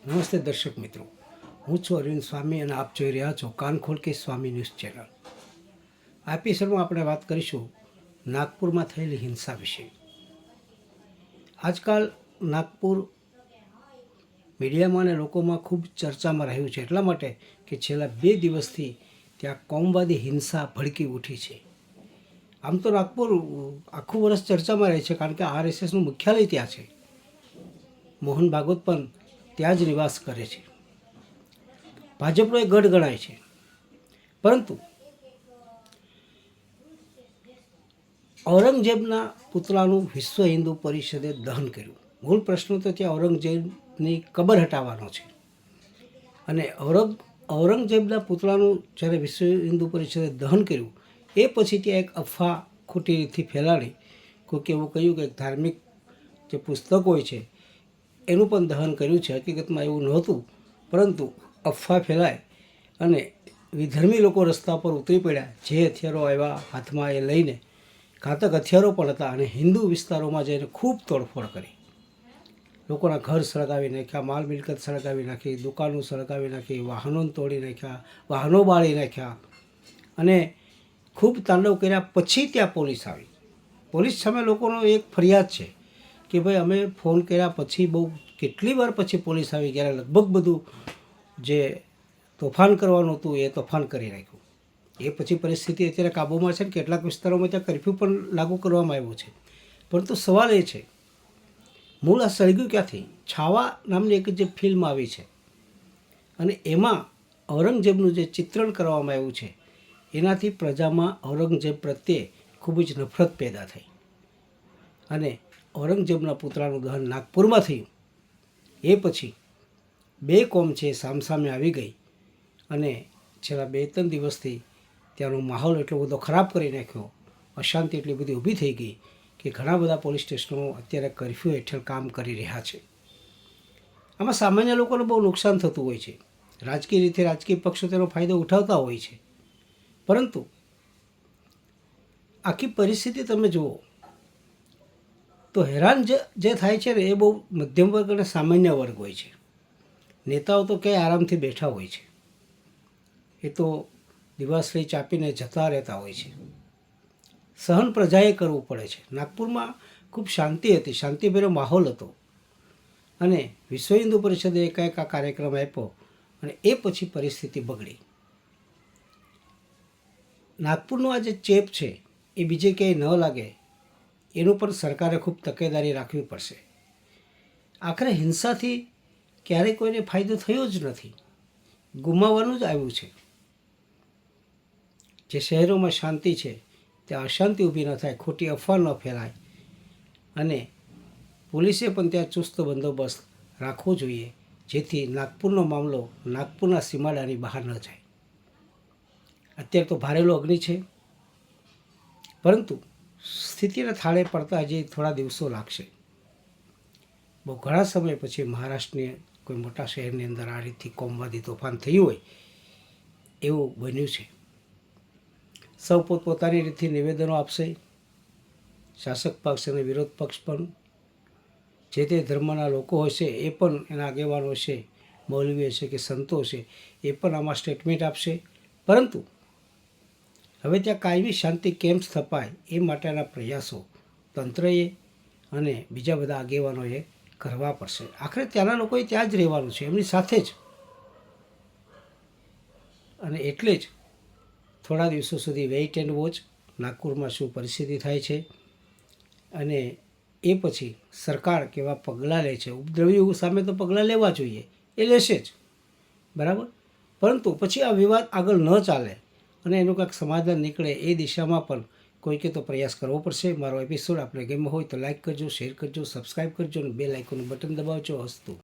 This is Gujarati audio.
નમસ્તે દર્શક મિત્રો, હું છું અરવિંદ સ્વામી અને આપ જોઈ રહ્યા છો કાન ખોલ કે સ્વામી ન્યૂઝ ચેનલ. આ એપિસોડમાં આપણે વાત કરીશું નાગપુરમાં થયેલી હિંસા વિશે. આજકાલ નાગપુર મીડિયામાં અને લોકોમાં ખૂબ ચર્ચામાં રહ્યું છે, એટલા માટે કે છેલ્લા 2 દિવસથી ત્યાં કોમવાદી હિંસા ભડકી ઉઠી છે. આમ તો નાગપુર આખું વર્ષ ચર્ચામાં રહે છે, કારણ કે RSSનું મુખ્યાલય ત્યાં છે. મોહન ભાગવત પણ ત્યાં જ નિવાસ કરે છે. ભાજપનો એ ગઢ ગણાય છે. પરંતુ ઔરંગઝેબના પુતળાનું વિશ્વ હિન્દુ પરિષદે દહન કર્યું. મૂળ પ્રશ્ન તો ત્યાં ઔરંગઝેબની કબર હટાવવાનો છે. અને ઔરંગઝેબના પુતળાનું જ્યારે વિશ્વ હિન્દુ પરિષદે દહન કર્યું, એ પછી ત્યાં એક અફવા ખોટી રીતથી ફેલાડી. કોઈક એવું કહ્યું કે ધાર્મિક જે પુસ્તક હોય છે એનું પણ દહન કર્યું છે. હકીકતમાં એવું નહોતું, પરંતુ અફવા ફેલાય અને વિધર્મી લોકો રસ્તા પર ઉતરી પડ્યા. જે હથિયારો આવ્યા હાથમાં એ લઈને, ઘાતક હથિયારો પણ હતા, અને હિન્દુ વિસ્તારોમાં જઈને ખૂબ તોડફોડ કરી. લોકોના ઘર સળગાવી નાખ્યા, માલ મિલકત સળગાવી નાખી, દુકાનો સળગાવી નાખી, વાહનો તોડી નાખ્યા, વાહનો બાળી નાખ્યા અને ખૂબ તાંડવ કર્યા. પછી ત્યાં પોલીસ આવી. પોલીસ સામે લોકોનો એક ફરિયાદ છે કે ભાઈ અમે ફોન કર્યા પછી બહુ કેટલી વાર પછી પોલીસ આવી ગયા, લગભગ બધું જે તોફાન કરવાનું હતું એ તોફાન કરી નાખ્યું. એ પછી પરિસ્થિતિ અત્યારે કાબૂમાં છે ને કેટલાક વિસ્તારોમાં ત્યાં કરફ્યુ પણ લાગુ કરવામાં આવ્યો છે. પરંતુ સવાલ એ છે, મૂળ આ સળગ્યું ક્યાંથી? છાવા નામની એક જે ફિલ્મ આવી છે અને એમાં ઔરંગઝેબનું જે ચિત્રણ કરવામાં આવ્યું છે, એનાથી પ્રજામાં ઔરંગઝેબ પ્રત્યે ખૂબ જ નફરત પેદા થઈ અને ઔરંગઝેબના પુતળાનું દહન નાગપુરમાં થયું. એ પછી 2 કોમ છે સામસામે આવી ગઈ અને છેલ્લા 2-3 દિવસથી ત્યાંનો માહોલ એટલો બધો ખરાબ કરી નાખ્યો, અશાંતિ એટલી બધી ઊભી થઈ ગઈ કે ઘણા બધા પોલીસ સ્ટેશનો અત્યારે કરફ્યુ હેઠળ કામ કરી રહ્યા છે. આમાં સામાન્ય લોકોને બહુ નુકસાન થતું હોય છે. રાજકીય રીતે રાજકીય પક્ષો તેનો ફાયદો ઉઠાવતા હોય છે, પરંતુ આખી પરિસ્થિતિ તમે જુઓ તો હેરાન જે થાય છે ને એ બહુ મધ્યમ વર્ગ અને સામાન્ય વર્ગ હોય છે. નેતાઓ તો ક્યાંય આરામથી બેઠા હોય છે, એ તો દિવાશ્રી ચાપીને જતા રહેતા હોય છે. સહન પ્રજાએ કરવું પડે છે. નાગપુરમાં ખૂબ શાંતિ હતી, શાંતિભર્યો માહોલ હતો અને વિશ્વ હિન્દુ પરિષદે એકાએક આ કાર્યક્રમ આપ્યો અને એ પછી પરિસ્થિતિ બગડી. નાગપુરનો આ જે ચેપ છે એ બીજે ક્યાંય ન લાગે એનું પણ સરકારે ખૂબ તકેદારી રાખવી પડશે. આખરે હિંસાથી ક્યારેય કોઈને ફાયદો થયો જ નથી, ગુમાવવાનું જ આવ્યું છે. જે શહેરોમાં શાંતિ છે ત્યાં અશાંતિ ઊભી ન થાય, ખોટી અફવા ન ફેલાય અને પોલીસે પણ ત્યાં ચુસ્ત બંદોબસ્ત રાખવો જોઈએ, જેથી નાગપુરનો મામલો નાગપુરના સીમાડાની બહાર ન જાય. અત્યારે તો ભારેલો અગ્નિ છે, પરંતુ સ્થિતિને થાળે પડતા હજી થોડા દિવસો લાગશે. બહુ ઘણા સમય પછી મહારાષ્ટ્રની કોઈ મોટા શહેરની અંદર આ રીતથી કોમવાદી તોફાન થયું હોય એવું બન્યું છે. સૌ પોતપોતાની રીતથી નિવેદનો આપશે. શાસક પક્ષ અને વિરોધ પક્ષ પણ, જે તે ધર્મના લોકો હશે એ પણ, એના આગેવાનો હશે, મૌલવી હશે કે સંતો હશે, એ પણ આમાં સ્ટેટમેન્ટ આપશે. પરંતુ હવે ત્યાં કાયમી શાંતિ કેમ સ્થપાય એ માટેના પ્રયાસો તંત્રએ અને બીજા બધા આગેવાનોએ કરવા પડશે. આખરે ત્યાંના લોકોએ ત્યાં જ રહેવાનું છે, એમની સાથે જ. અને એટલે જ થોડા દિવસો સુધી વેઇટ એન્ડ વોચ, નાગપુરમાં શું પરિસ્થિતિ થાય છે અને એ પછી સરકાર કેવા પગલાં લે છે. ઉપદ્રવીઓ સામે તો પગલાં લેવા જોઈએ, એ લેશે જ, બરાબર. પરંતુ પછી આ વિવાદ આગળ ન ચાલે અને એનું કાંઈક સમાધાન નીકળે એ દિશામાં પણ કોઈકે તો પ્રયાસ કરવો પડશે. મારો એપિસોડ આપણે ગમ્યો હોય તો લાઇક કરજો, શેર કરજો, સબસ્ક્રાઈબ કરજો અને બેલ આઇકોનનું બટન દબાવજો. હસતું